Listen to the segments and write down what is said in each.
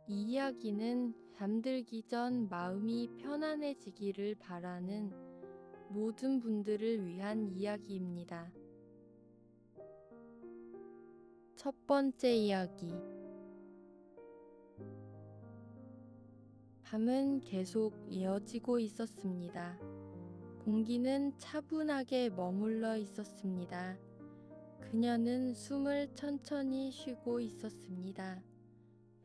이 이야기는 잠들기 전 마음이 편안해지기를 바라는 모든 분들을 위한 이야기입니다. 첫 번째 이야기. 밤은 계속 이어지고 있었습니다. 공기는 차분하게 머물러 있었습니다. 그녀는 숨을 천천히 쉬고 있었습니다.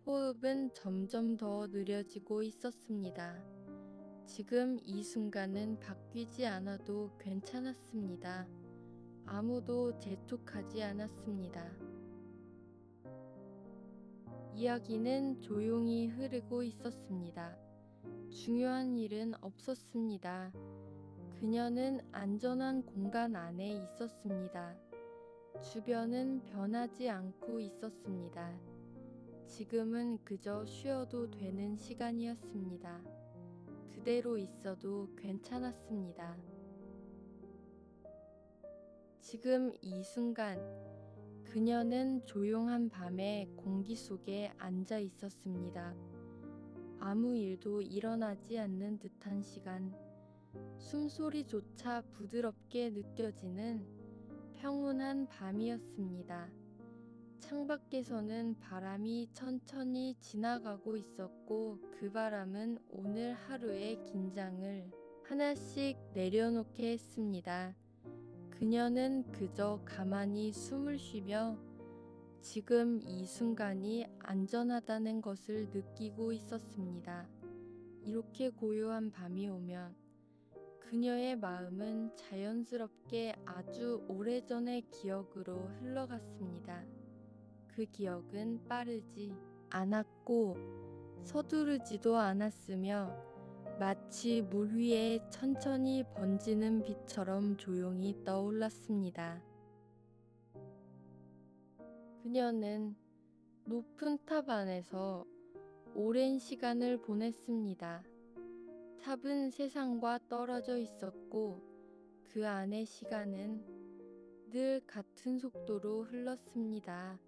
호흡은 점점 더 느려지고 있었습니다. 지금 이 순간은 바뀌지 않아도 괜찮았습니다. 아무도 재촉하지 않았습니다. 이야기는 조용히 흐르고 있었습니다. 중요한 일은 없었습니다. 그녀는 안전한 공간 안에 있었습니다. 주변은 변하지 않고 있었습니다. 지금은 그저 쉬어도 되는 시간이었습니다. 그대로 있어도 괜찮았습니다. 지금 이 순간, 그녀는 조용한 밤의 공기 속에 앉아 있었습니다. 아무 일도 일어나지 않는 듯한 시간, 숨소리조차 부드럽게 느껴지는 평온한 밤이었습니다. 창밖에서는 바람이 천천히 지나가고 있었고 그 바람은 오늘 하루의 긴장을 하나씩 내려놓게 했습니다. 그녀는 그저 가만히 숨을 쉬며 지금 이 순간이 안전하다는 것을 느끼고 있었습니다. 이렇게 고요한 밤이 오면 그녀의 마음은 자연스럽게 아주 오래전의 기억으로 흘러갔습니다. 그 기억은 빠르지 않았고 서두르지도 않았으며 마치 물 위에 천천히 번지는 빛처럼 조용히 떠올랐습니다. 그녀는 높은 탑 안에서 오랜 시간을 보냈습니다. 탑은 세상과 떨어져 있었고 그 안의 시간은 늘 같은 속도로 흘렀습니다.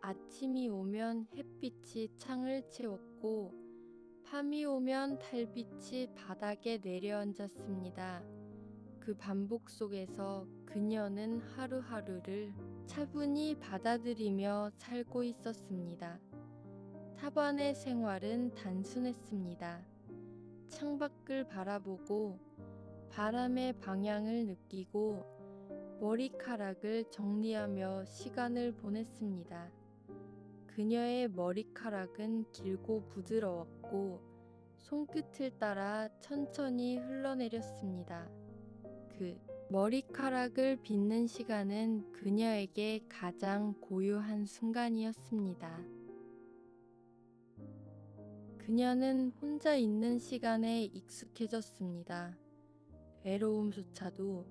아침이 오면 햇빛이 창을 채웠고 밤이 오면 달빛이 바닥에 내려앉았습니다. 그 반복 속에서 그녀는 하루하루를 차분히 받아들이며 살고 있었습니다. 탑 안의 생활은 단순했습니다. 창밖을 바라보고 바람의 방향을 느끼고 머리카락을 정리하며 시간을 보냈습니다. 그녀의 머리카락은 길고 부드러웠고 손끝을 따라 천천히 흘러내렸습니다. 그 머리카락을 빗는 시간은 그녀에게 가장 고요한 순간이었습니다. 그녀는 혼자 있는 시간에 익숙해졌습니다. 외로움조차도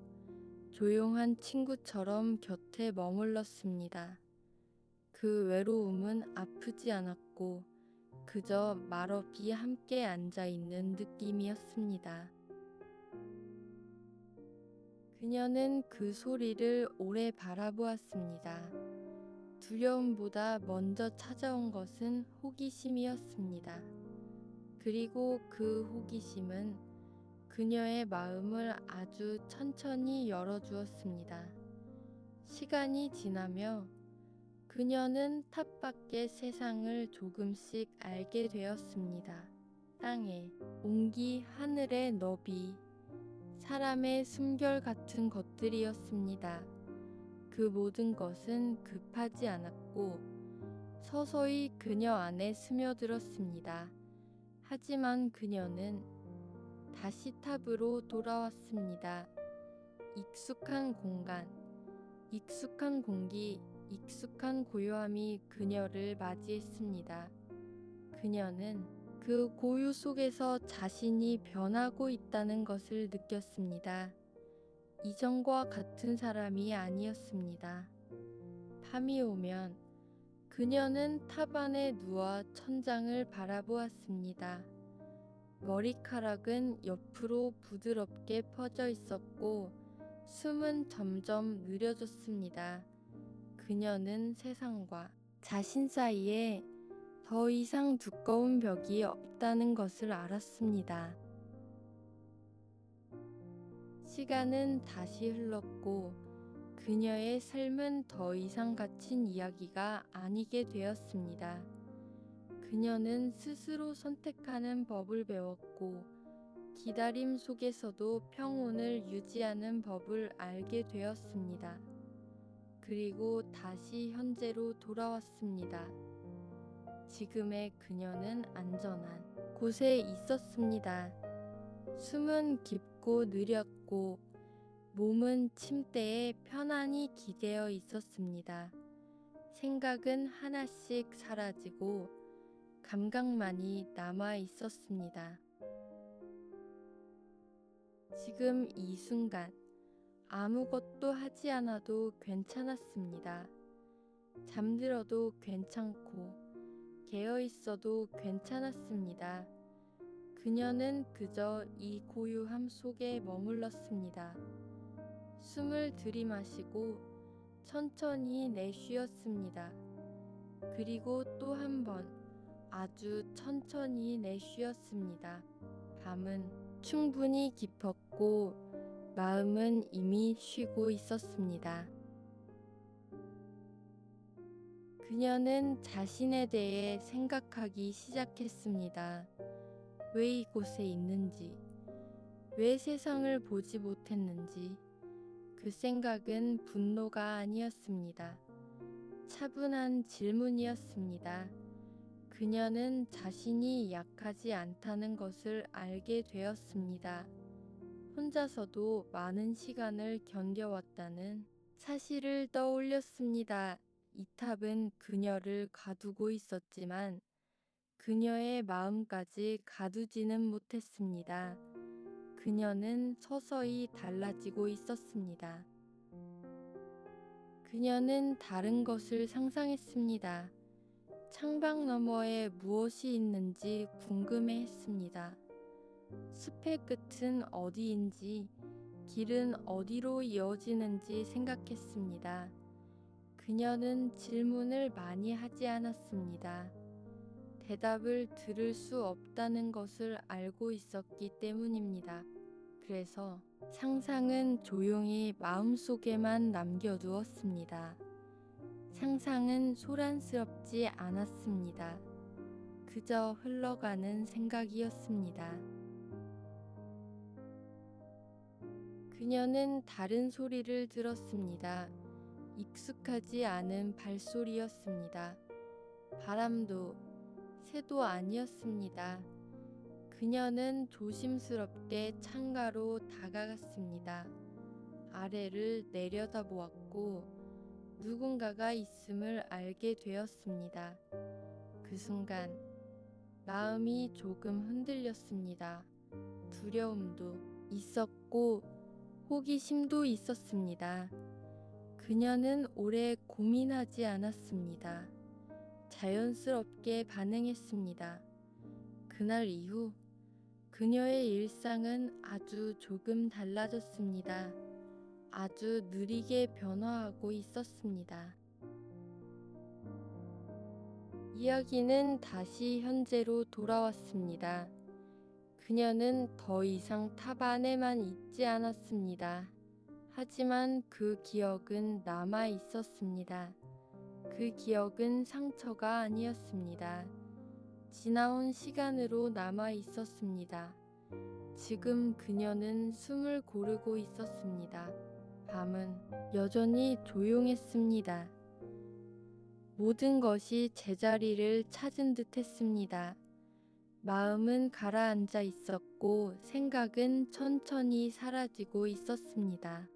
조용한 친구처럼 곁에 머물렀습니다. 그 외로움은 아프지 않았고 그저 말없이 함께 앉아 있는 느낌이었습니다. 그녀는 그 소리를 오래 바라보았습니다. 두려움보다 먼저 찾아온 것은 호기심이었습니다. 그리고 그 호기심은 그녀의 마음을 아주 천천히 열어주었습니다. 시간이 지나며 그녀는 탑 밖의 세상을 조금씩 알게 되었습니다. 땅의 온기, 하늘의 너비, 사람의 숨결 같은 것들이었습니다. 그 모든 것은 급하지 않았고 서서히 그녀 안에 스며들었습니다. 하지만 그녀는 다시 탑으로 돌아왔습니다. 익숙한 공간, 익숙한 공기, 익숙한 고요함이 그녀를 맞이했습니다. 그녀는 그 고요 속에서 자신이 변하고 있다는 것을 느꼈습니다. 이전과 같은 사람이 아니었습니다. 밤이 오면 그녀는 탑 안에 누워 천장을 바라보았습니다. 머리카락은 옆으로 부드럽게 퍼져 있었고 숨은 점점 느려졌습니다. 그녀는 세상과 자신 사이에 더 이상 두꺼운 벽이 없다는 것을 알았습니다. 시간은 다시 흘렀고 그녀의 삶은 더 이상 갇힌 이야기가 아니게 되었습니다. 그녀는 스스로 선택하는 법을 배웠고 기다림 속에서도 평온을 유지하는 법을 알게 되었습니다. 그리고 다시 현재로 돌아왔습니다. 지금의 그녀는 안전한 곳에 있었습니다. 숨은 깊고 느렸고 몸은 침대에 편안히 기대어 있었습니다. 생각은 하나씩 사라지고 감각만이 남아 있었습니다. 지금 이 순간 아무것도 하지 않아도 괜찮았습니다. 잠들어도 괜찮고 깨어 있어도 괜찮았습니다. 그녀는 그저 이 고요함 속에 머물렀습니다. 숨을 들이마시고 천천히 내쉬었습니다. 그리고 또 한 번 아주 천천히 내쉬었습니다. 밤은 충분히 깊었고 마음은 이미 쉬고 있었습니다. 그녀는 자신에 대해 생각하기 시작했습니다. 왜 이곳에 있는지, 왜 세상을 보지 못했는지. 그 생각은 분노가 아니었습니다. 차분한 질문이었습니다. 그녀는 자신이 약하지 않다는 것을 알게 되었습니다. 혼자서도 많은 시간을 견뎌왔다는 사실을 떠올렸습니다. 이 탑은 그녀를 가두고 있었지만 그녀의 마음까지 가두지는 못했습니다. 그녀는 서서히 달라지고 있었습니다. 그녀는 다른 것을 상상했습니다. 창밖 너머에 무엇이 있는지 궁금해했습니다. 숲의 끝은 어디인지, 길은 어디로 이어지는지 생각했습니다. 그녀는 질문을 많이 하지 않았습니다. 대답을 들을 수 없다는 것을 알고 있었기 때문입니다. 그래서 상상은 조용히 마음속에만 남겨두었습니다. 상상은 소란스럽지 않았습니다. 그저 흘러가는 생각이었습니다. 그녀는 다른 소리를 들었습니다. 익숙하지 않은 발소리였습니다. 바람도, 새도 아니었습니다. 그녀는 조심스럽게 창가로 다가갔습니다. 아래를 내려다보았고 누군가가 있음을 알게 되었습니다. 그 순간 마음이 조금 흔들렸습니다. 두려움도 있었고 호기심도 있었습니다. 그녀는 오래 고민하지 않았습니다. 자연스럽게 반응했습니다. 그날 이후 그녀의 일상은 아주 조금 달라졌습니다. 아주 느리게 변화하고 있었습니다. 이야기는 다시 현재로 돌아왔습니다. 그녀는 더 이상 탑 안에만 있지 않았습니다. 하지만 그 기억은 남아 있었습니다. 그 기억은 상처가 아니었습니다. 지나온 시간으로 남아 있었습니다. 지금 그녀는 숨을 고르고 있었습니다. 밤은 여전히 조용했습니다. 모든 것이 제자리를 찾은 듯 했습니다. 마음은 가라앉아 있었고 생각은 천천히 사라지고 있었습니다.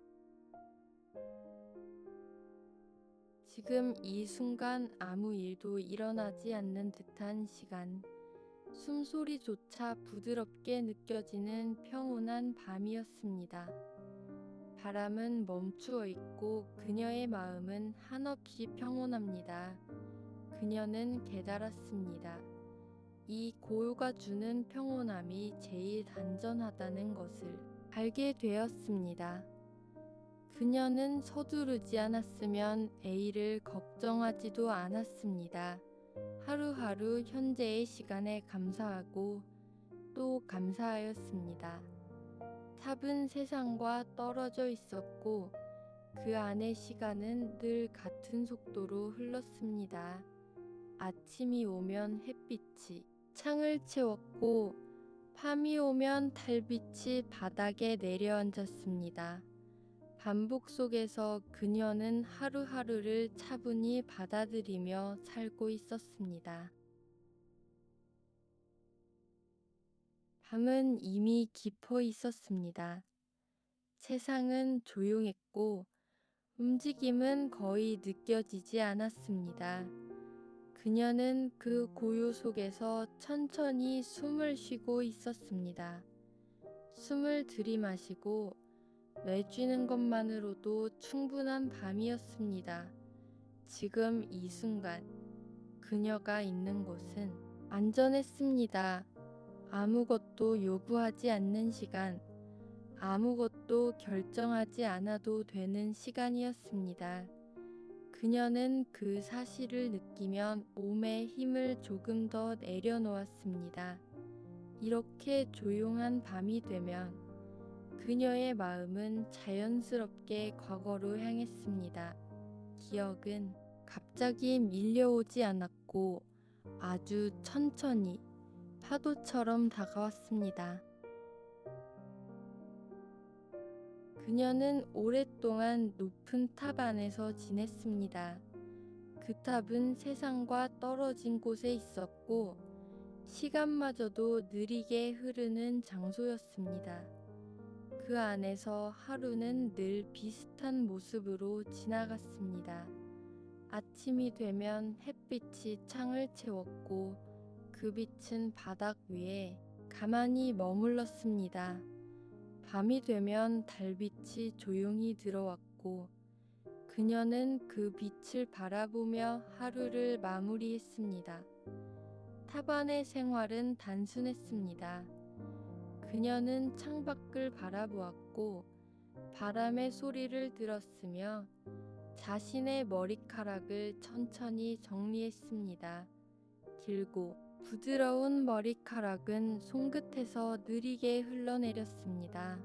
지금 이 순간 아무 일도 일어나지 않는 듯한 시간, 숨소리조차 부드럽게 느껴지는 평온한 밤이었습니다. 바람은 멈추어 있고 그녀의 마음은 한없이 평온합니다. 그녀는 깨달았습니다. 이 고요가 주는 평온함이 제일 단전하다는 것을 알게 되었습니다. 그녀는 서두르지 않았으면 A를 걱정하지도 않았습니다. 하루하루 현재의 시간에 감사하고 또 감사하였습니다. 탑은 세상과 떨어져 있었고 그 안의 시간은 늘 같은 속도로 흘렀습니다. 아침이 오면 햇빛이 창을 채웠고 밤이 오면 달빛이 바닥에 내려앉았습니다. 반복 속에서 그녀는 하루하루를 차분히 받아들이며 살고 있었습니다. 밤은 이미 깊어 있었습니다. 세상은 조용했고 움직임은 거의 느껴지지 않았습니다. 그녀는 그 고요 속에서 천천히 숨을 쉬고 있었습니다. 숨을 들이마시고 내쉬는 것만으로도 충분한 밤이었습니다. 지금 이 순간 그녀가 있는 곳은 안전했습니다. 아무것도 요구하지 않는 시간, 아무것도 결정하지 않아도 되는 시간이었습니다. 그녀는 그 사실을 느끼면 몸에 힘을 조금 더 내려놓았습니다. 이렇게 조용한 밤이 되면 그녀의 마음은 자연스럽게 과거로 향했습니다. 기억은 갑자기 밀려오지 않았고 아주 천천히 파도처럼 다가왔습니다. 그녀는 오랫동안 높은 탑 안에서 지냈습니다. 그 탑은 세상과 떨어진 곳에 있었고 시간마저도 느리게 흐르는 장소였습니다. 그 안에서 하루는 늘 비슷한 모습으로 지나갔습니다. 아침이 되면 햇빛이 창을 채웠고 그 빛은 바닥 위에 가만히 머물렀습니다. 밤이 되면 달빛이 조용히 들어왔고 그녀는 그 빛을 바라보며 하루를 마무리했습니다. 탑 안의 생활은 단순했습니다. 그녀는 창밖을 바라보았고 바람의 소리를 들었으며 자신의 머리카락을 천천히 정리했습니다. 길고 부드러운 머리카락은 손끝에서 느리게 흘러내렸습니다.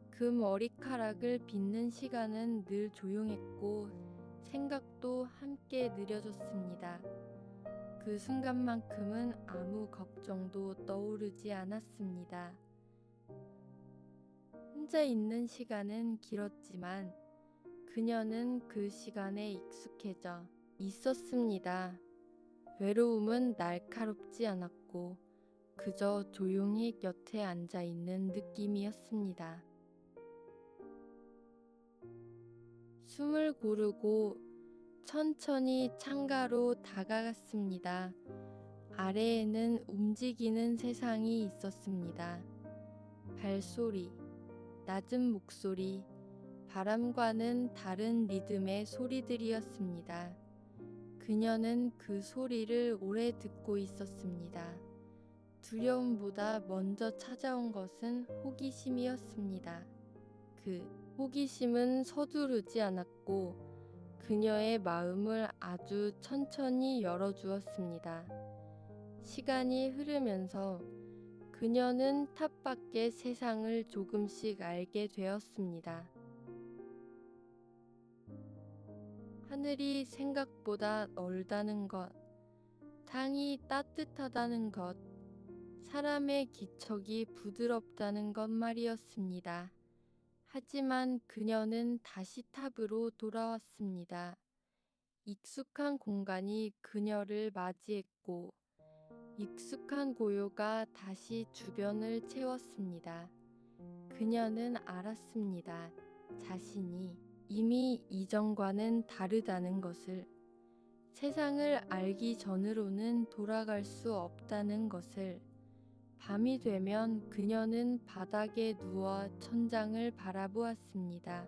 그 머리카락을 빗는 시간은 늘 조용했고 생각도 함께 느려졌습니다. 그 순간만큼은 아무 걱정도 떠오르지 않았습니다. 혼자 있는 시간은 길었지만 그녀는 그 시간에 익숙해져 있었습니다. 외로움은 날카롭지 않았고 그저 조용히 곁에 앉아 있는 느낌이었습니다. 숨을 고르고 천천히 창가로 다가갔습니다. 아래에는 움직이는 세상이 있었습니다. 발소리, 낮은 목소리, 바람과는 다른 리듬의 소리들이었습니다. 그녀는 그 소리를 오래 듣고 있었습니다. 두려움보다 먼저 찾아온 것은 호기심이었습니다. 그 호기심은 서두르지 않았고 그녀의 마음을 아주 천천히 열어주었습니다. 시간이 흐르면서 그녀는 탑 밖의 세상을 조금씩 알게 되었습니다. 하늘이 생각보다 넓다는 것, 땅이 따뜻하다는 것, 사람의 기척이 부드럽다는 것 말이었습니다. 하지만 그녀는 다시 탑으로 돌아왔습니다. 익숙한 공간이 그녀를 맞이했고 익숙한 고요가 다시 주변을 채웠습니다. 그녀는 알았습니다. 자신이 이미 이전과는 다르다는 것을, 세상을 알기 전으로는 돌아갈 수 없다는 것을. 밤이 되면 그녀는 바닥에 누워 천장을 바라보았습니다.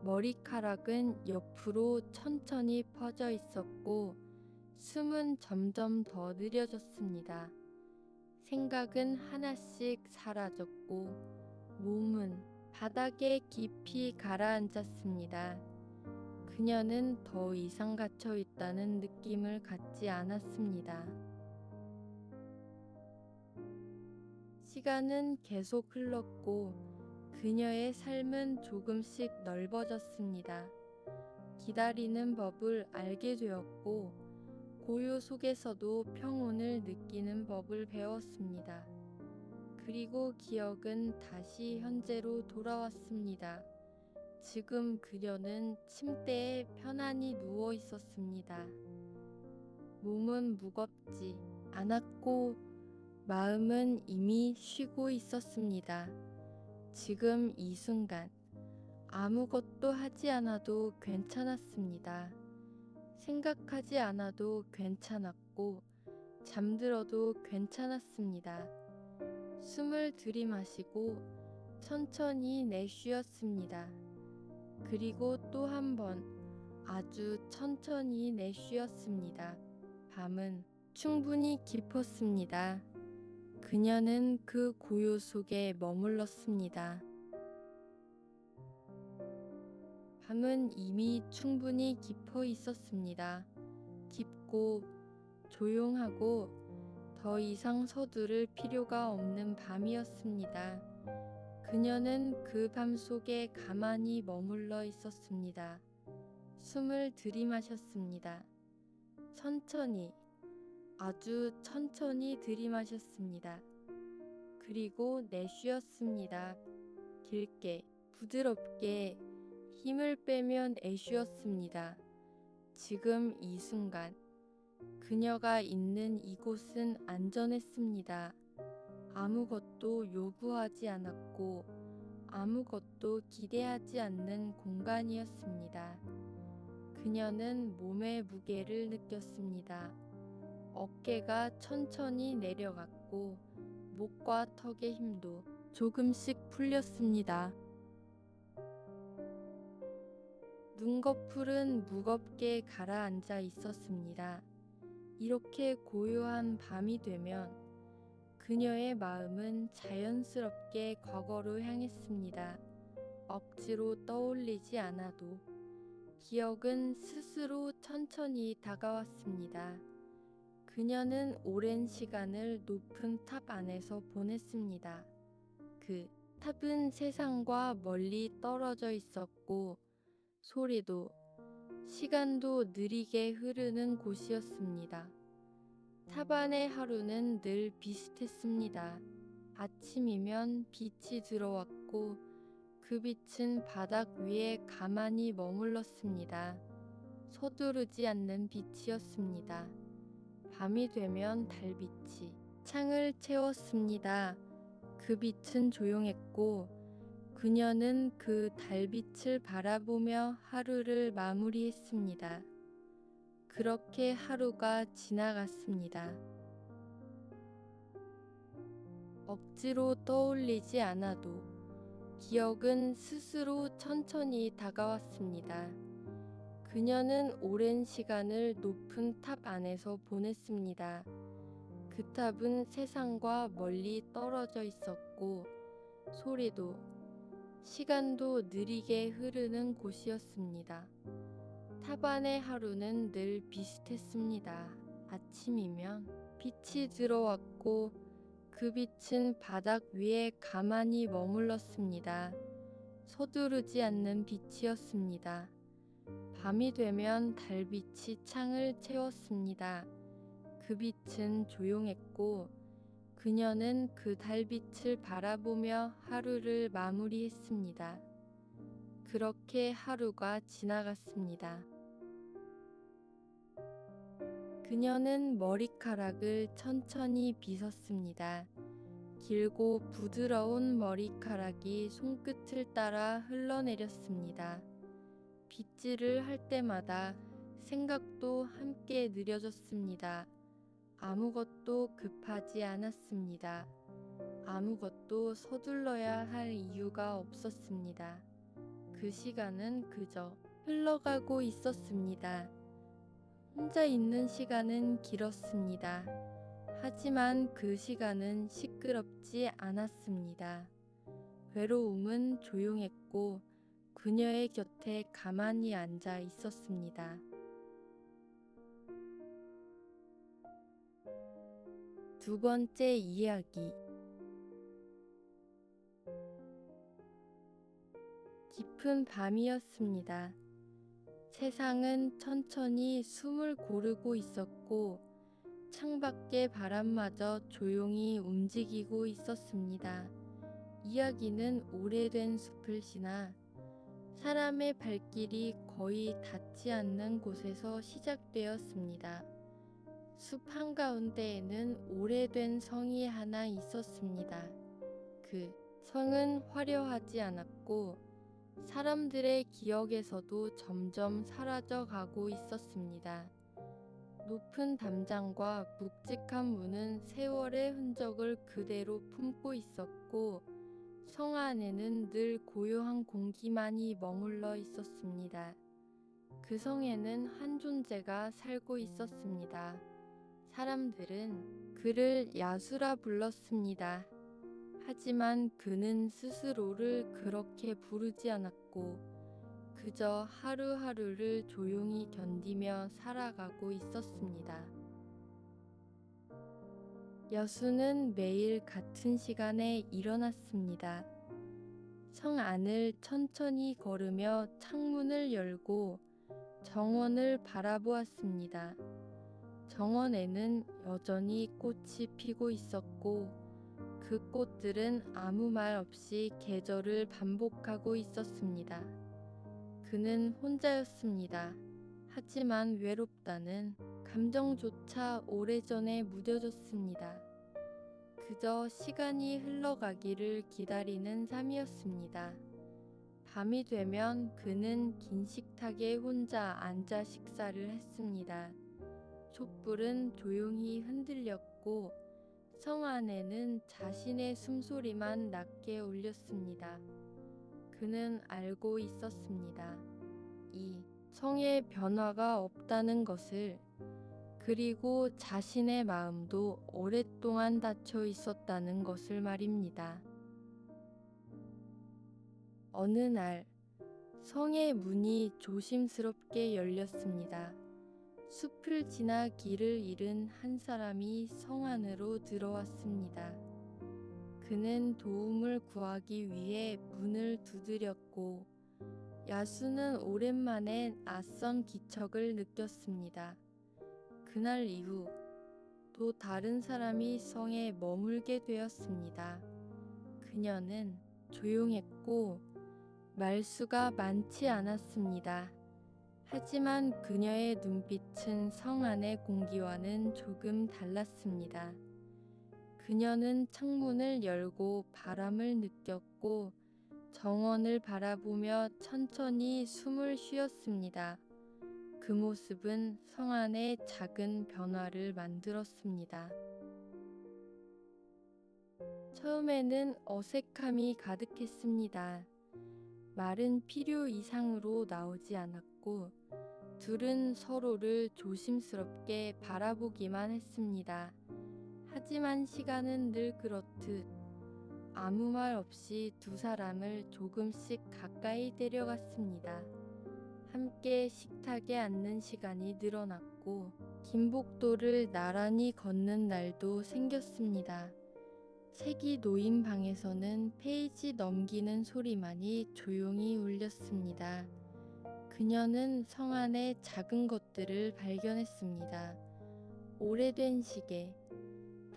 머리카락은 옆으로 천천히 퍼져 있었고 숨은 점점 더 느려졌습니다. 생각은 하나씩 사라졌고 몸은 바닥에 깊이 가라앉았습니다. 그녀는 더 이상 갇혀 있다는 느낌을 갖지 않았습니다. 시간은 계속 흘렀고 그녀의 삶은 조금씩 넓어졌습니다. 기다리는 법을 알게 되었고 고요 속에서도 평온을 느끼는 법을 배웠습니다. 그리고 기억은 다시 현재로 돌아왔습니다. 지금 그녀는 침대에 편안히 누워 있었습니다. 몸은 무겁지 않았고 마음은 이미 쉬고 있었습니다. 지금 이 순간 아무것도 하지 않아도 괜찮았습니다. 생각하지 않아도 괜찮았고 잠들어도 괜찮았습니다. 숨을 들이마시고 천천히 내쉬었습니다. 그리고 또 한 번 아주 천천히 내쉬었습니다. 밤은 충분히 깊었습니다. 그녀는 그 고요 속에 머물렀습니다. 밤은 이미 충분히 깊어 있었습니다. 깊고 조용하고 더 이상 서두를 필요가 없는 밤이었습니다. 그녀는 그 밤 속에 가만히 머물러 있었습니다. 숨을 들이마셨습니다. 천천히, 아주 천천히 들이마셨습니다. 그리고 내쉬었습니다. 길게, 부드럽게 힘을 빼면 내쉬었습니다. 지금 이 순간 그녀가 있는 이곳은 안전했습니다. 아무것도 요구하지 않았고 아무것도 기대하지 않는 공간이었습니다. 그녀는 몸의 무게를 느꼈습니다. 어깨가 천천히 내려갔고 목과 턱의 힘도 조금씩 풀렸습니다. 눈꺼풀은 무겁게 가라앉아 있었습니다. 이렇게 고요한 밤이 되면 그녀의 마음은 자연스럽게 과거로 향했습니다. 억지로 떠올리지 않아도 기억은 스스로 천천히 다가왔습니다. 그녀는 오랜 시간을 높은 탑 안에서 보냈습니다. 그 탑은 세상과 멀리 떨어져 있었고 소리도 시간도 느리게 흐르는 곳이었습니다. 탑 안의 하루는 늘 비슷했습니다. 아침이면 빛이 들어왔고 그 빛은 바닥 위에 가만히 머물렀습니다. 서두르지 않는 빛이었습니다. 밤이 되면 달빛이 창을 채웠습니다. 그 빛은 조용했고 그녀는 그 달빛을 바라보며 하루를 마무리했습니다. 그렇게 하루가 지나갔습니다. 억지로 떠올리지 않아도 기억은 스스로 천천히 다가왔습니다. 그녀는 오랜 시간을 높은 탑 안에서 보냈습니다. 그 탑은 세상과 멀리 떨어져 있었고 소리도 시간도 느리게 흐르는 곳이었습니다. 탑 안의 하루는 늘 비슷했습니다. 아침이면 빛이 들어왔고 그 빛은 바닥 위에 가만히 머물렀습니다. 서두르지 않는 빛이었습니다. 밤이 되면 달빛이 창을 채웠습니다. 그 빛은 조용했고 그녀는 그 달빛을 바라보며 하루를 마무리했습니다. 그렇게 하루가 지나갔습니다. 그녀는 머리카락을 천천히 빗었습니다. 길고 부드러운 머리카락이 손끝을 따라 흘러내렸습니다. 빗질을 할 때마다 생각도 함께 느려졌습니다. 아무것도 급하지 않았습니다. 아무것도 서둘러야 할 이유가 없었습니다. 그 시간은 그저 흘러가고 있었습니다. 혼자 있는 시간은 길었습니다. 하지만 그 시간은 시끄럽지 않았습니다. 외로움은 조용했고 그녀의 곁에 가만히 앉아 있었습니다. 두 번째 이야기. 깊은 밤이었습니다. 세상은 천천히 숨을 고르고 있었고 창밖의 바람마저 조용히 움직이고 있었습니다. 이야기는 오래된 숲을 지나 사람의 발길이 거의 닿지 않는 곳에서 시작되었습니다. 숲 한가운데에는 오래된 성이 하나 있었습니다. 그 성은 화려하지 않았고 사람들의 기억에서도 점점 사라져가고 있었습니다. 높은 담장과 묵직한 문은 세월의 흔적을 그대로 품고 있었고 성 안에는 늘 고요한 공기만이 머물러 있었습니다. 그 성에는 한 존재가 살고 있었습니다. 사람들은 그를 야수라 불렀습니다. 하지만 그는 스스로를 그렇게 부르지 않았고 그저 하루하루를 조용히 견디며 살아가고 있었습니다. 여수는 매일 같은 시간에 일어났습니다. 성 안을 천천히 걸으며 창문을 열고 정원을 바라보았습니다. 정원에는 여전히 꽃이 피고 있었고 그 꽃들은 아무 말 없이 계절을 반복하고 있었습니다. 그는 혼자였습니다. 하지만 외롭다는 감정조차 오래전에 무뎌졌습니다. 그저 시간이 흘러가기를 기다리는 삶이었습니다. 밤이 되면 그는 긴 식탁에 혼자 앉아 식사를 했습니다. 촛불은 조용히 흔들렸고 성 안에는 자신의 숨소리만 낮게 울렸습니다. 그는 알고 있었습니다. 이 성에 변화가 없다는 것을, 그리고 자신의 마음도 오랫동안 닫혀 있었다는 것을 말입니다. 어느 날 성의 문이 조심스럽게 열렸습니다. 숲을 지나 길을 잃은 한 사람이 성 안으로 들어왔습니다. 그는 도움을 구하기 위해 문을 두드렸고 야수는 오랜만에 낯선 기척을 느꼈습니다. 그날 이후 또 다른 사람이 성에 머물게 되었습니다. 그녀는 조용했고 말수가 많지 않았습니다. 하지만 그녀의 눈빛은 성 안의 공기와는 조금 달랐습니다. 그녀는 창문을 열고 바람을 느꼈고 정원을 바라보며 천천히 숨을 쉬었습니다. 그 모습은 성 안에 작은 변화를 만들었습니다. 처음에는 어색함이 가득했습니다. 말은 필요 이상으로 나오지 않았고 둘은 서로를 조심스럽게 바라보기만 했습니다. 하지만 시간은 늘 그렇듯 아무 말 없이 두 사람을 조금씩 가까이 데려갔습니다. 함께 식탁에 앉는 시간이 늘어났고 긴복도를 나란히 걷는 날도 생겼습니다. 책이 놓인 방에서는 페이지 넘기는 소리만이 조용히 울렸습니다. 그녀는 성 안의 작은 것들을 발견했습니다. 오래된 시계,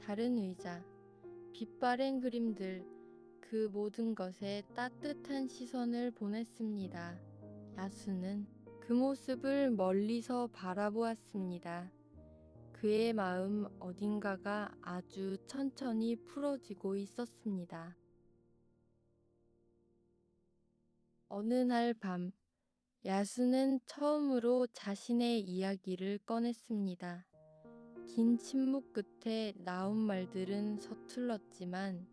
다른 의자, 빛바랜 그림들, 그 모든 것에 따뜻한 시선을 보냈습니다. 야수는 그 모습을 멀리서 바라보았습니다. 그의 마음 어딘가가 아주 천천히 풀어지고 있었습니다. 어느 날 밤, 야수는 처음으로 자신의 이야기를 꺼냈습니다. 긴 침묵 끝에 나온 말들은 서툴렀지만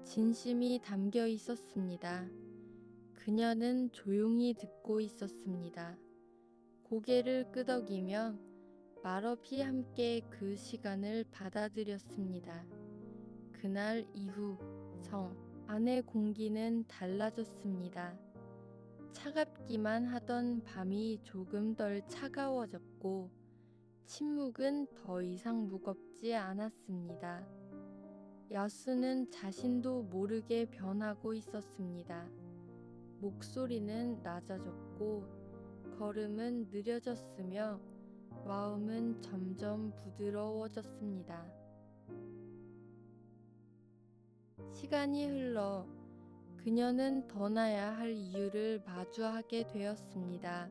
진심이 담겨 있었습니다. 그녀는 조용히 듣고 있었습니다. 고개를 끄덕이며 말없이 함께 그 시간을 받아들였습니다. 그날 이후 성 안의 공기는 달라졌습니다. 차갑기만 하던 밤이 조금 덜 차가워졌고 침묵은 더 이상 무겁지 않았습니다. 야수는 자신도 모르게 변하고 있었습니다. 목소리는 낮아졌고 걸음은 느려졌으며 마음은 점점 부드러워졌습니다. 시간이 흘러 그녀는 떠나야 할 이유를 마주하게 되었습니다.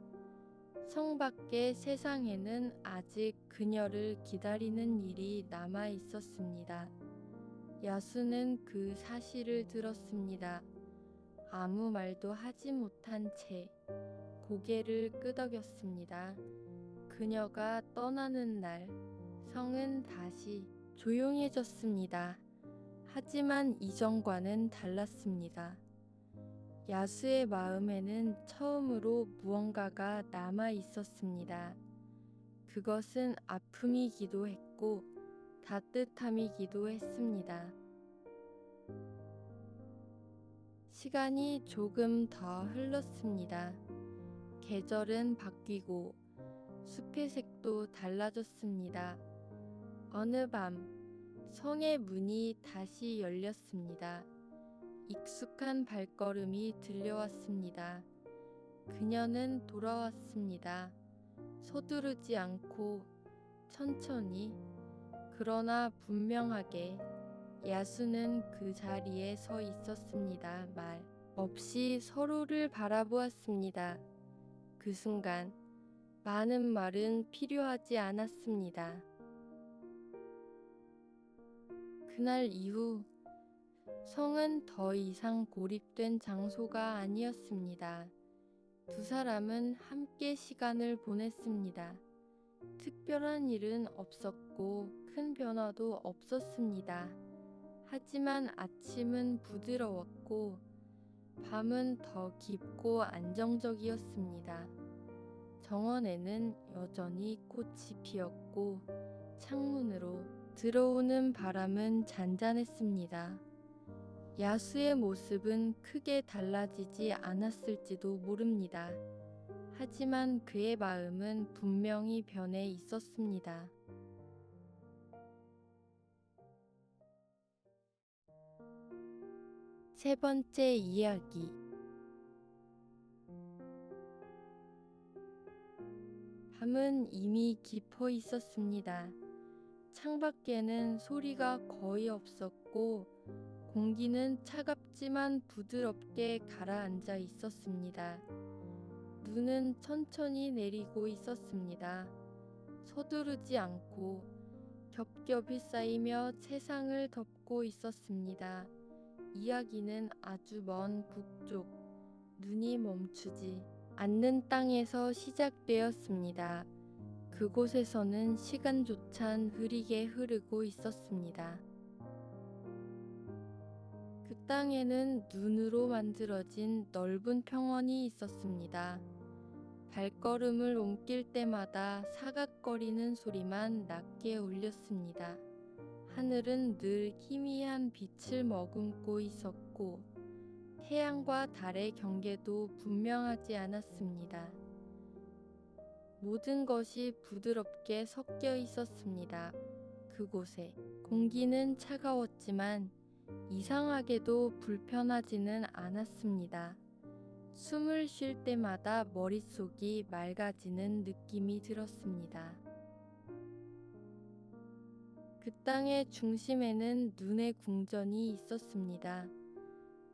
성 밖의 세상에는 아직 그녀를 기다리는 일이 남아 있었습니다. 야수는 그 사실을 들었습니다. 아무 말도 하지 못한 채 고개를 끄덕였습니다. 그녀가 떠나는 날, 성은 다시 조용해졌습니다. 하지만 이전과는 달랐습니다. 야수의 마음에는 처음으로 무언가가 남아 있었습니다. 그것은 아픔이기도 했고 따뜻함이기도 했습니다. 시간이 조금 더 흘렀습니다. 계절은 바뀌고 숲의 색도 달라졌습니다. 어느 밤 성의 문이 다시 열렸습니다. 익숙한 발걸음이 들려왔습니다. 그녀는 돌아왔습니다. 서두르지 않고 천천히, 그러나 분명하게. 야수는 그 자리에 서 있었습니다. 말 없이 서로를 바라보았습니다. 그 순간 많은 말은 필요하지 않았습니다. 그날 이후 성은 더 이상 고립된 장소가 아니었습니다. 두 사람은 함께 시간을 보냈습니다. 특별한 일은 없었고 큰 변화도 없었습니다. 하지만 아침은 부드러웠고 밤은 더 깊고 안정적이었습니다. 정원에는 여전히 꽃이 피었고 창문으로 들어오는 바람은 잔잔했습니다. 야수의 모습은 크게 달라지지 않았을지도 모릅니다. 하지만 그의 마음은 분명히 변해 있었습니다. 세 번째 이야기. 밤은 이미 깊어 있었습니다. 창밖에는 소리가 거의 없었고 공기는 차갑지만 부드럽게 가라앉아 있었습니다. 눈은 천천히 내리고 있었습니다. 서두르지 않고 겹겹이 쌓이며 세상을 덮고 있었습니다. 이야기는 아주 먼 북쪽, 눈이 멈추지 않는 땅에서 시작되었습니다. 그곳에서는 시간조차 흐리게 흐르고 있었습니다. 그 땅에는 눈으로 만들어진 넓은 평원이 있었습니다. 발걸음을 옮길 때마다 사각거리는 소리만 낮게 울렸습니다. 하늘은 늘 희미한 빛을 머금고 있었고 태양과 달의 경계도 분명하지 않았습니다. 모든 것이 부드럽게 섞여 있었습니다. 그곳에 공기는 차가웠지만 이상하게도 불편하지는 않았습니다. 숨을 쉴 때마다 머릿속이 맑아지는 느낌이 들었습니다. 그 땅의 중심에는 눈의 궁전이 있었습니다.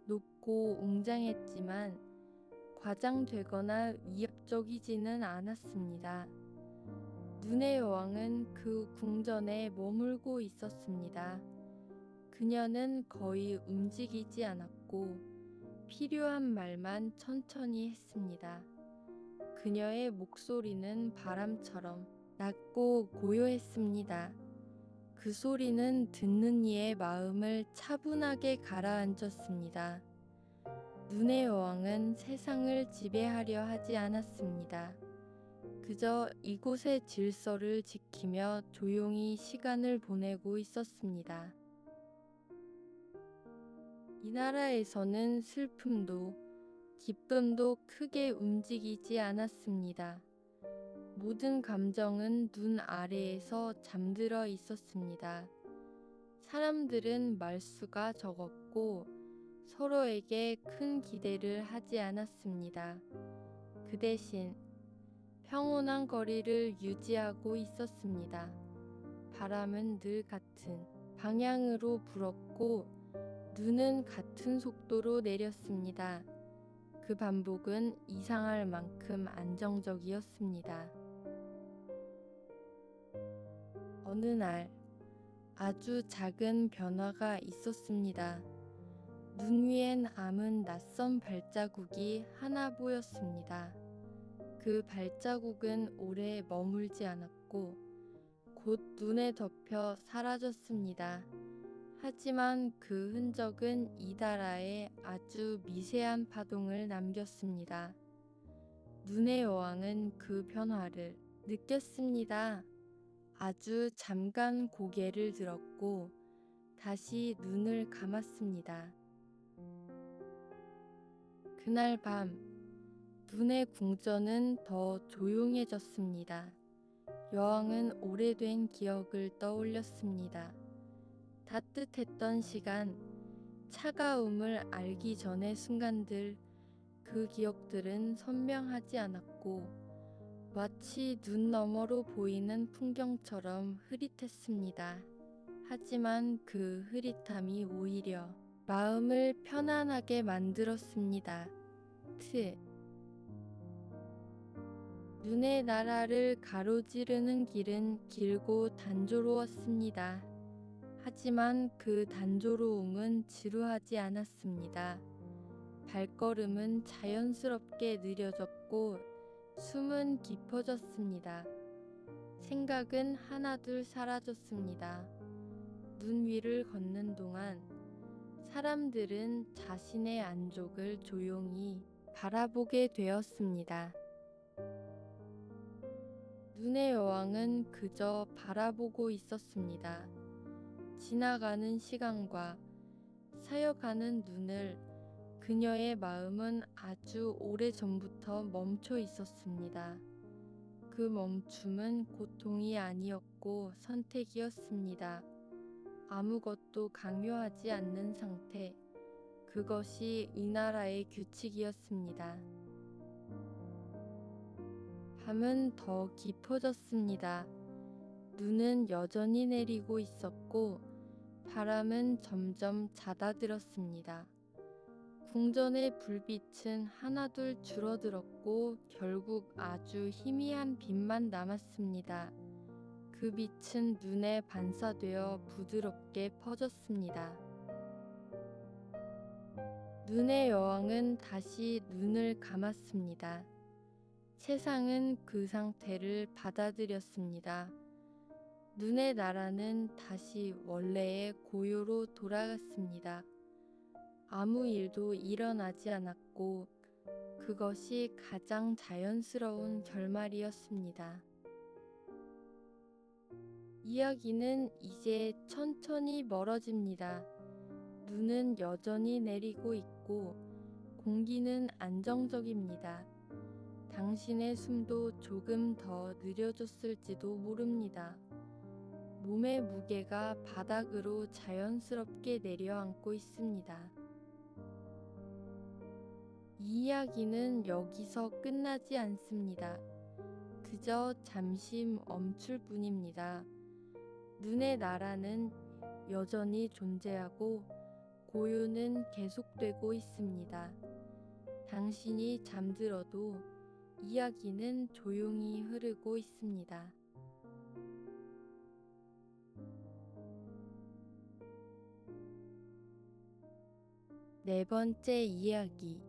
높고 웅장했지만 과장되거나 위협적이지는 않았습니다. 눈의 여왕은 그 궁전에 머물고 있었습니다. 그녀는 거의 움직이지 않았고 필요한 말만 천천히 했습니다. 그녀의 목소리는 바람처럼 낮고 고요했습니다. 그 소리는 듣는 이의 마음을 차분하게 가라앉혔습니다. 눈의 여왕은 세상을 지배하려 하지 않았습니다. 그저 이곳의 질서를 지키며 조용히 시간을 보내고 있었습니다. 이 나라에서는 슬픔도 기쁨도 크게 움직이지 않았습니다. 모든 감정은 눈 아래에서 잠들어 있었습니다. 사람들은 말수가 적었고 서로에게 큰 기대를 하지 않았습니다. 그 대신 평온한 거리를 유지하고 있었습니다. 바람은 늘 같은 방향으로 불었고 눈은 같은 속도로 내렸습니다. 그 반복은 이상할 만큼 안정적이었습니다. 어느 날 아주 작은 변화가 있었습니다. 눈 위엔 아문 낯선 발자국이 하나 보였습니다. 그 발자국은 오래 머물지 않았고 곧 눈에 덮여 사라졌습니다. 하지만 그 흔적은 이달아에 아주 미세한 파동을 남겼습니다. 눈의 여왕은 그 변화를 느꼈습니다. 아주 잠깐 고개를 들었고 다시 눈을 감았습니다. 그날 밤 눈의 궁전은 더 조용해졌습니다. 여왕은 오래된 기억을 떠올렸습니다. 따뜻했던 시간, 차가움을 알기 전의 순간들, 그 기억들은 선명하지 않았고 마치 눈 너머로 보이는 풍경처럼 흐릿했습니다. 하지만 그 흐릿함이 오히려 마음을 편안하게 만들었습니다. 눈의 나라를 가로지르는 길은 길고 단조로웠습니다. 하지만 그 단조로움은 지루하지 않았습니다. 발걸음은 자연스럽게 느려졌고 숨은 깊어졌습니다. 생각은 하나둘 사라졌습니다. 눈 위를 걷는 동안 사람들은 자신의 안족을 조용히 바라보게 되었습니다. 눈의 여왕은 그저 바라보고 있었습니다. 지나가는 시간과 사여가는 눈을 그녀의 마음은 아주 오래전부터 멈춰 있었습니다. 그 멈춤은 고통이 아니었고 선택이었습니다. 아무것도 강요하지 않는 상태, 그것이 이 나라의 규칙이었습니다. 밤은 더 깊어졌습니다. 눈은 여전히 내리고 있었고 바람은 점점 잦아들었습니다. 궁전의 불빛은 하나둘 줄어들었고 결국 아주 희미한 빛만 남았습니다. 그 빛은 눈에 반사되어 부드럽게 퍼졌습니다. 눈의 여왕은 다시 눈을 감았습니다. 세상은 그 상태를 받아들였습니다. 눈의 나라는 다시 원래의 고요로 돌아갔습니다. 아무 일도 일어나지 않았고 그것이 가장 자연스러운 결말이었습니다. 이야기는 이제 천천히 멀어집니다. 눈은 여전히 내리고 있고 공기는 안정적입니다. 당신의 숨도 조금 더 느려졌을지도 모릅니다. 몸의 무게가 바닥으로 자연스럽게 내려앉고 있습니다. 이 이야기는 여기서 끝나지 않습니다. 그저 잠시 멈출 뿐입니다. 눈의 나라는 여전히 존재하고 고요는 계속되고 있습니다. 당신이 잠들어도 이야기는 조용히 흐르고 있습니다. 네 번째 이야기.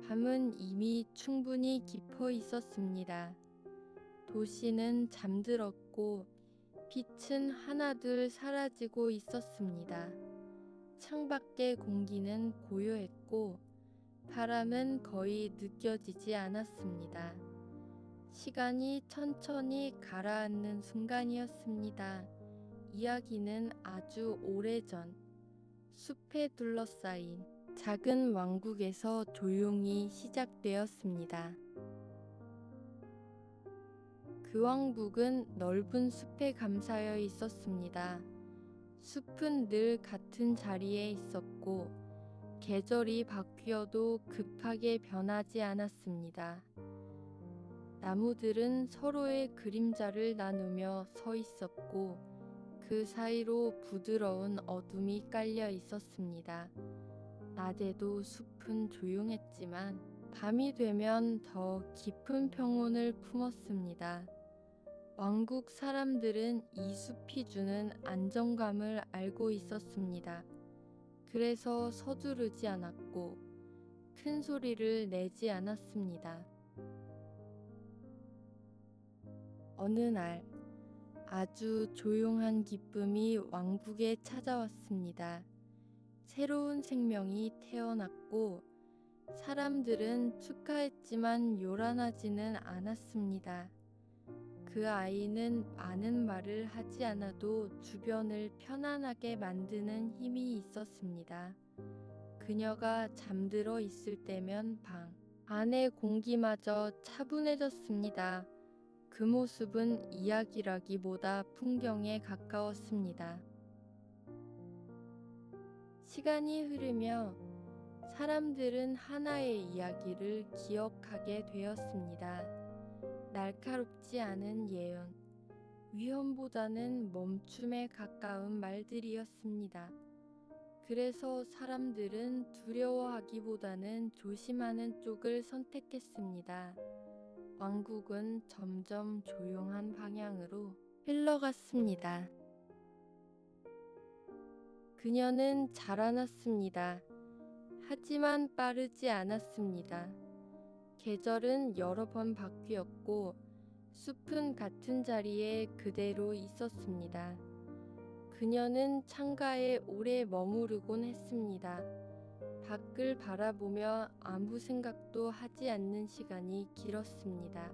밤은 이미 충분히 깊어 있었습니다. 도시는 잠들었고 빛은 하나둘 사라지고 있었습니다. 창밖의 공기는 고요했고 바람은 거의 느껴지지 않았습니다. 시간이 천천히 가라앉는 순간이었습니다. 이야기는 아주 오래전 숲에 둘러싸인 작은 왕국에서 조용히 시작되었습니다. 그 왕국은 넓은 숲에 감싸여 있었습니다. 숲은 늘 같은 자리에 있었고 계절이 바뀌어도 급하게 변하지 않았습니다. 나무들은 서로의 그림자를 나누며 서 있었고 그 사이로 부드러운 어둠이 깔려 있었습니다. 낮에도 숲은 조용했지만 밤이 되면 더 깊은 평온을 품었습니다. 왕국 사람들은 이 숲이 주는 안정감을 알고 있었습니다. 그래서 서두르지 않았고 큰 소리를 내지 않았습니다. 어느 날 아주 조용한 기쁨이 왕국에 찾아왔습니다. 새로운 생명이 태어났고 사람들은 축하했지만 요란하지는 않았습니다. 그 아이는 많은 말을 하지 않아도 주변을 편안하게 만드는 힘이 있었습니다. 그녀가 잠들어 있을 때면 방 안의 공기마저 차분해졌습니다. 그 모습은 이야기라기보다 풍경에 가까웠습니다. 시간이 흐르며 사람들은 하나의 이야기를 기억하게 되었습니다. 날카롭지 않은 예언, 위험보다는 멈춤에 가까운 말들이었습니다. 그래서 사람들은 두려워하기보다는 조심하는 쪽을 선택했습니다. 왕국은 점점 조용한 방향으로 흘러갔습니다. 그녀는 자라났습니다. 하지만 빠르지 않았습니다. 계절은 여러 번 바뀌었고 숲은 같은 자리에 그대로 있었습니다. 그녀는 창가에 오래 머무르곤 했습니다. 밖을 바라보며 아무 생각도 하지 않는 시간이 길었습니다.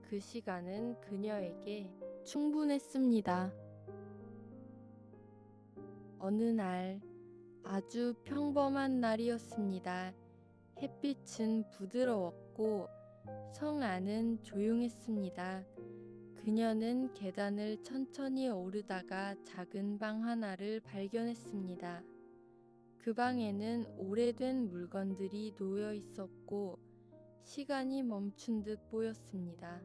그 시간은 그녀에게 충분했습니다. 어느 날 아주 평범한 날이었습니다. 햇빛은 부드러웠고 성 안은 조용했습니다. 그녀는 계단을 천천히 오르다가 작은 방 하나를 발견했습니다. 그 방에는 오래된 물건들이 놓여 있었고 시간이 멈춘 듯 보였습니다.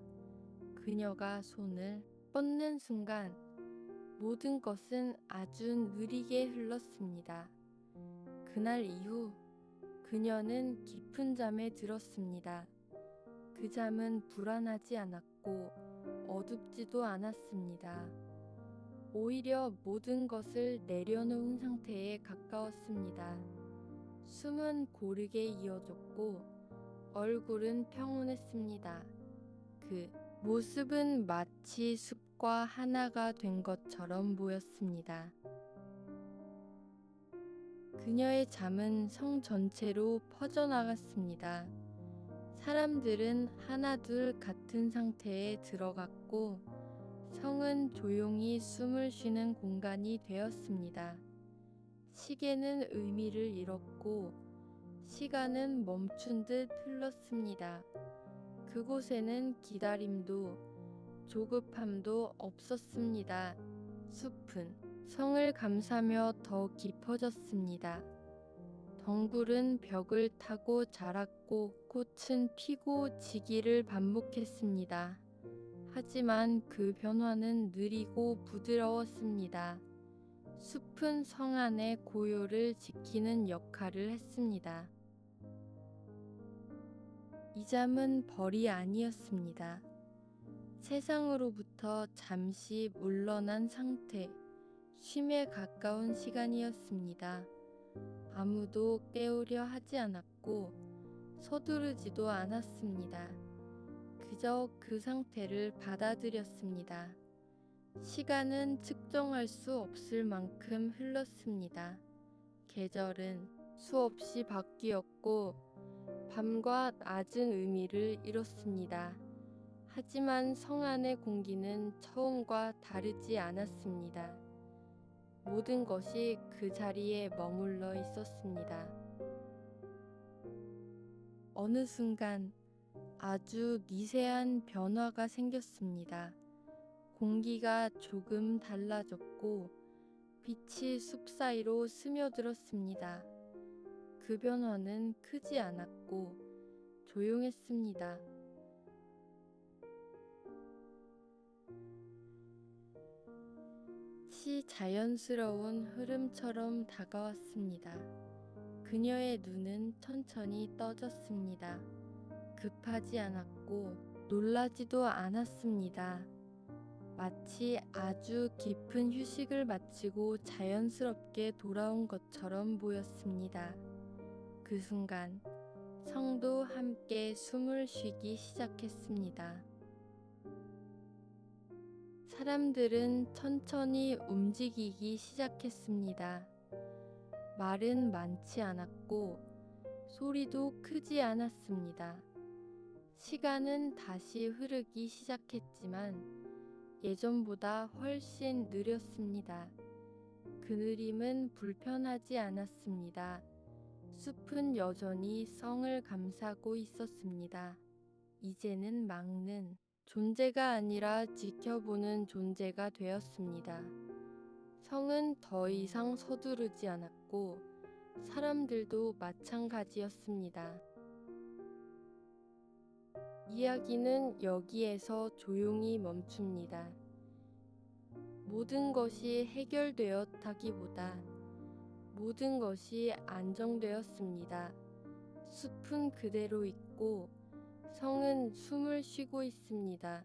그녀가 손을 뻗는 순간 모든 것은 아주 느리게 흘렀습니다. 그날 이후 그녀는 깊은 잠에 들었습니다. 그 잠은 불안하지 않았고 어둡지도 않았습니다. 오히려 모든 것을 내려놓은 상태에 가까웠습니다. 숨은 고르게 이어졌고 얼굴은 평온했습니다. 그 모습은 마치 숲과 하나가 된 것처럼 보였습니다. 그녀의 잠은 성 전체로 퍼져나갔습니다. 사람들은 하나둘 같은 상태에 들어갔고 성은 조용히 숨을 쉬는 공간이 되었습니다. 시계는 의미를 잃었고 시간은 멈춘 듯 흘렀습니다. 그곳에는 기다림도 조급함도 없었습니다. 숲은 성을 감싸며 더 깊어졌습니다. 덩굴은 벽을 타고 자랐고 꽃은 피고 지기를 반복했습니다. 하지만 그 변화는 느리고 부드러웠습니다. 숲은 성 안의 고요를 지키는 역할을 했습니다. 이 잠은 벌이 아니었습니다. 세상으로부터 잠시 물러난 상태, 쉼에 가까운 시간이었습니다. 아무도 깨우려 하지 않았고 서두르지도 않았습니다. 그저 그 상태를 받아들였습니다. 시간은 측정할 수 없을 만큼 흘렀습니다. 계절은 수없이 바뀌었고 밤과 낮은 의미를 잃었습니다. 하지만 성 안의 공기는 처음과 다르지 않았습니다. 모든 것이 그 자리에 머물러 있었습니다. 어느 순간 아주 미세한 변화가 생겼습니다. 공기가 조금 달라졌고 빛이 숲 사이로 스며들었습니다. 그 변화는 크지 않았고 조용했습니다. 자연스러운 흐름처럼 다가왔습니다. 그녀의 눈은 천천히 떠졌습니다. 급하지 않았고 놀라지도 않았습니다. 마치 아주 깊은 휴식을 마치고 자연스럽게 돌아온 것처럼 보였습니다. 그 순간 성도 함께 숨을 쉬기 시작했습니다. 사람들은 천천히 움직이기 시작했습니다. 말은 많지 않았고 소리도 크지 않았습니다. 시간은 다시 흐르기 시작했지만 예전보다 훨씬 느렸습니다. 그 느림은 불편하지 않았습니다. 숲은 여전히 성을 감싸고 있었습니다. 이제는 막는 존재가 아니라 지켜보는 존재가 되었습니다. 성은 더 이상 서두르지 않았고 사람들도 마찬가지였습니다. 이야기는 여기에서 조용히 멈춥니다. 모든 것이 해결되었다기보다 모든 것이 안정되었습니다. 숲은 그대로 있고 성은 숨을 쉬고 있습니다.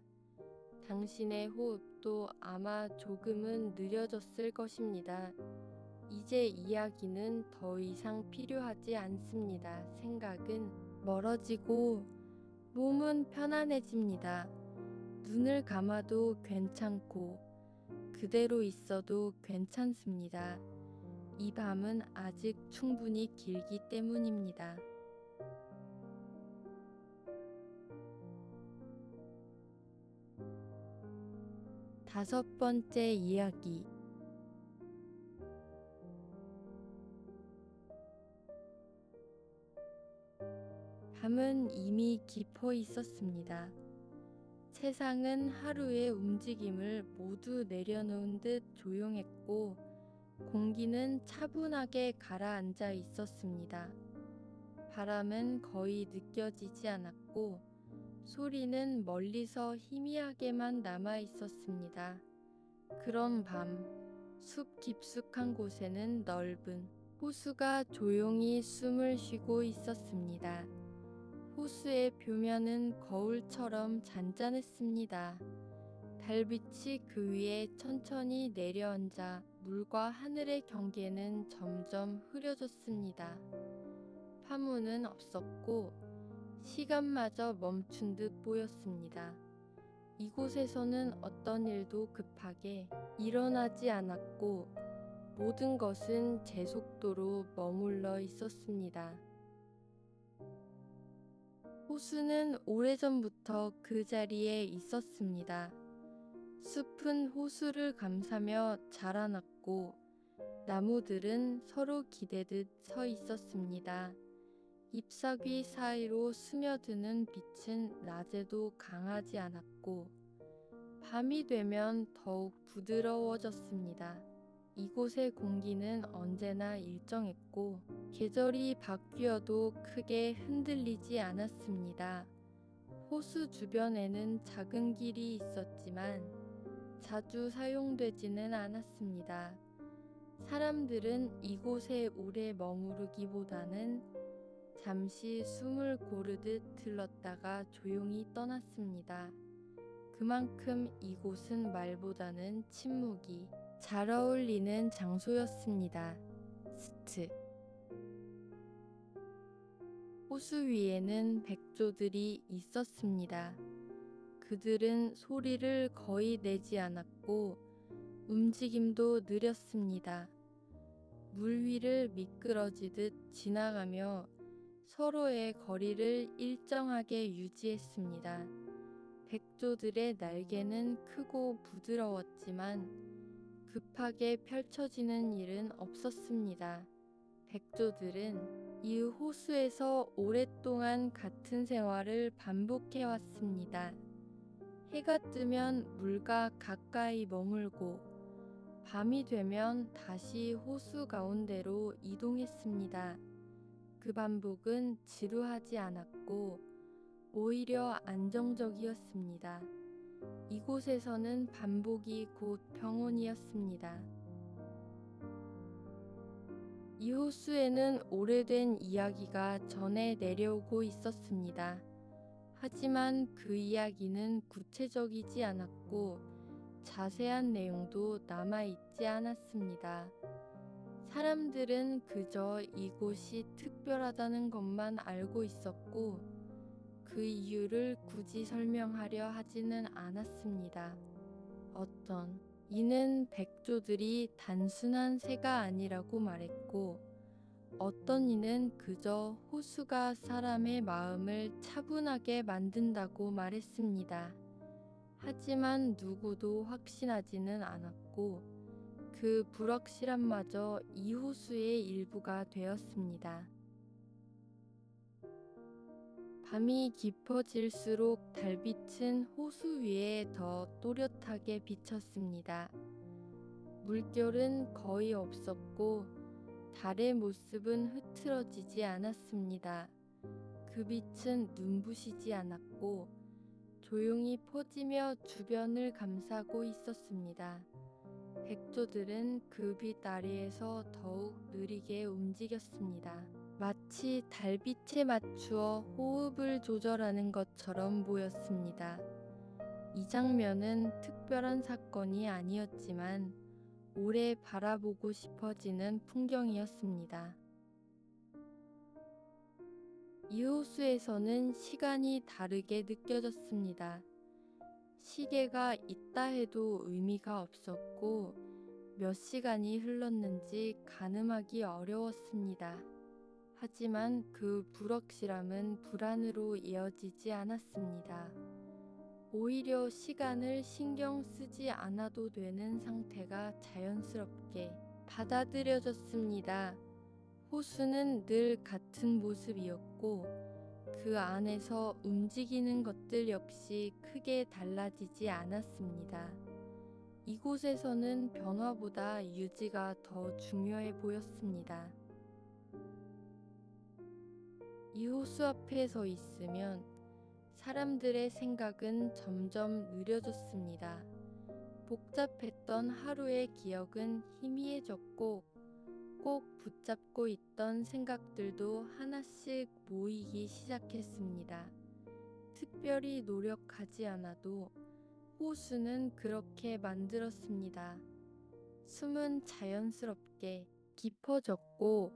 당신의 호흡도 아마 조금은 느려졌을 것입니다. 이제 이야기는 더 이상 필요하지 않습니다. 생각은 멀어지고 몸은 편안해집니다. 눈을 감아도 괜찮고 그대로 있어도 괜찮습니다. 이 밤은 아직 충분히 길기 때문입니다. 다섯 번째 이야기. 밤은 이미 깊어 있었습니다. 세상은 하루의 움직임을 모두 내려놓은 듯 조용했고 공기는 차분하게 가라앉아 있었습니다. 바람은 거의 느껴지지 않았고 소리는 멀리서 희미하게만 남아 있었습니다. 그런 밤, 숲 깊숙한 곳에는 넓은 호수가 조용히 숨을 쉬고 있었습니다. 호수의 표면은 거울처럼 잔잔했습니다. 달빛이 그 위에 천천히 내려앉아 물과 하늘의 경계는 점점 흐려졌습니다. 파문은 없었고 시간마저 멈춘 듯 보였습니다. 이곳에서는 어떤 일도 급하게 일어나지 않았고 모든 것은 제 속도로 머물러 있었습니다. 호수는 오래전부터 그 자리에 있었습니다. 숲은 호수를 감싸며 자라났고 나무들은 서로 기대듯 서 있었습니다. 잎사귀 사이로 스며드는 빛은 낮에도 강하지 않았고 밤이 되면 더욱 부드러워졌습니다. 이곳의 공기는 언제나 일정했고 계절이 바뀌어도 크게 흔들리지 않았습니다. 호수 주변에는 작은 길이 있었지만 자주 사용되지는 않았습니다. 사람들은 이곳에 오래 머무르기보다는 잠시 숨을 고르듯 들렀다가 조용히 떠났습니다. 그만큼 이곳은 말보다는 침묵이 잘 어울리는 장소였습니다. 스트. 호수 위에는 백조들이 있었습니다. 그들은 소리를 거의 내지 않았고 움직임도 느렸습니다. 물 위를 미끄러지듯 지나가며 서로의 거리를 일정하게 유지했습니다. 백조들의 날개는 크고 부드러웠지만 급하게 펼쳐지는 일은 없었습니다. 백조들은 이 호수에서 오랫동안 같은 생활을 반복해왔습니다. 해가 뜨면 물과 가까이 머물고 밤이 되면 다시 호수 가운데로 이동했습니다. 그 반복은 지루하지 않았고 오히려 안정적이었습니다. 이곳에서는 반복이 곧 평온이었습니다. 이 호수에는 오래된 이야기가 전해 내려오고 있었습니다. 하지만 그 이야기는 구체적이지 않았고 자세한 내용도 남아있지 않았습니다. 사람들은 그저 이곳이 특별하다는 것만 알고 있었고 그 이유를 굳이 설명하려 하지는 않았습니다. 이는 백조들이 단순한 새가 아니라고 말했고 어떤 이는 그저 호수가 사람의 마음을 차분하게 만든다고 말했습니다. 하지만 누구도 확신하지는 않았고 그 불확실함마저 이 호수의 일부가 되었습니다. 밤이 깊어질수록 달빛은 호수 위에 더 또렷하게 비쳤습니다. 물결은 거의 없었고 달의 모습은 흐트러지지 않았습니다. 그 빛은 눈부시지 않았고 조용히 퍼지며 주변을 감싸고 있었습니다. 백조들은 그 빛 아래에서 더욱 느리게 움직였습니다. 마치 달빛에 맞추어 호흡을 조절하는 것처럼 보였습니다. 이 장면은 특별한 사건이 아니었지만 오래 바라보고 싶어지는 풍경이었습니다. 이 호수에서는 시간이 다르게 느껴졌습니다. 시계가 있다 해도 의미가 없었고 몇 시간이 흘렀는지 가늠하기 어려웠습니다. 하지만 그 불확실함은 불안으로 이어지지 않았습니다. 오히려 시간을 신경 쓰지 않아도 되는 상태가 자연스럽게 받아들여졌습니다. 호수는 늘 같은 모습이었고 그 안에서 움직이는 것들 역시 크게 달라지지 않았습니다. 이곳에서는 변화보다 유지가 더 중요해 보였습니다. 이 호수 앞에 서 있으면 사람들의 생각은 점점 느려졌습니다. 복잡했던 하루의 기억은 희미해졌고 꼭 붙잡고 있던 생각들도 하나씩 모이기 시작했습니다. 특별히 노력하지 않아도 호수는 그렇게 만들었습니다. 숨은 자연스럽게 깊어졌고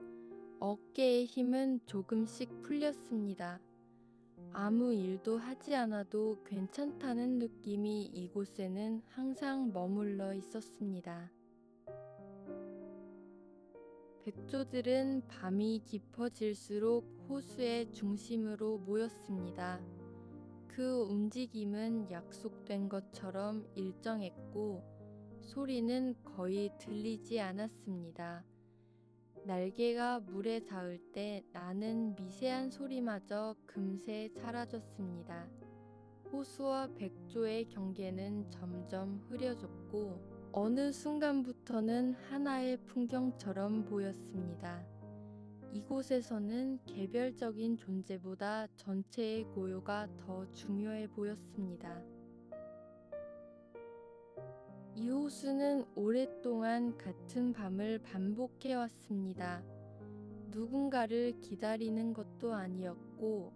어깨의 힘은 조금씩 풀렸습니다. 아무 일도 하지 않아도 괜찮다는 느낌이 이곳에는 항상 머물러 있었습니다. 백조들은 밤이 깊어질수록 호수의 중심으로 모였습니다. 그 움직임은 약속된 것처럼 일정했고 소리는 거의 들리지 않았습니다. 날개가 물에 닿을 때 나는 미세한 소리마저 금세 사라졌습니다. 호수와 백조의 경계는 점점 흐려졌고 어느 순간부터는 하나의 풍경처럼 보였습니다. 이곳에서는 개별적인 존재보다 전체의 고요가 더 중요해 보였습니다. 이 호수는 오랫동안 같은 밤을 반복해 왔습니다. 누군가를 기다리는 것도 아니었고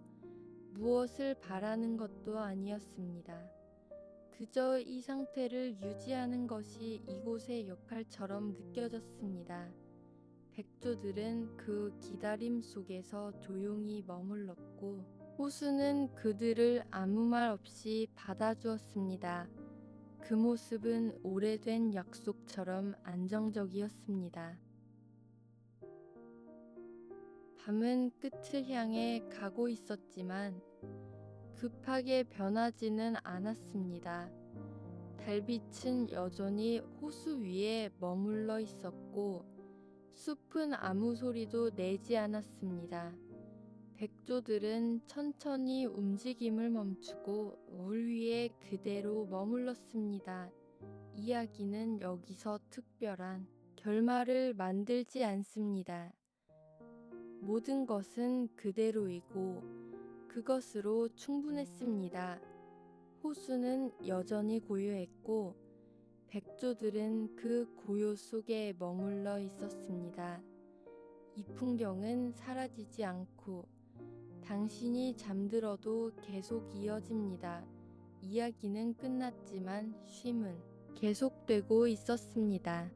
무엇을 바라는 것도 아니었습니다. 그저 이 상태를 유지하는 것이 이곳의 역할처럼 느껴졌습니다. 백조들은 그 기다림 속에서 조용히 머물렀고 호수는 그들을 아무 말 없이 받아주었습니다. 그 모습은 오래된 약속처럼 안정적이었습니다. 밤은 끝을 향해 가고 있었지만 급하게 변하지는 않았습니다. 달빛은 여전히 호수 위에 머물러 있었고 숲은 아무 소리도 내지 않았습니다. 백조들은 천천히 움직임을 멈추고 물 위에 그대로 머물렀습니다. 이야기는 여기서 특별한 결말을 만들지 않습니다. 모든 것은 그대로이고 그것으로 충분했습니다. 호수는 여전히 고요했고 백조들은 그 고요 속에 머물러 있었습니다. 이 풍경은 사라지지 않고 당신이 잠들어도 계속 이어집니다. 이야기는 끝났지만 쉼은 계속되고 있었습니다.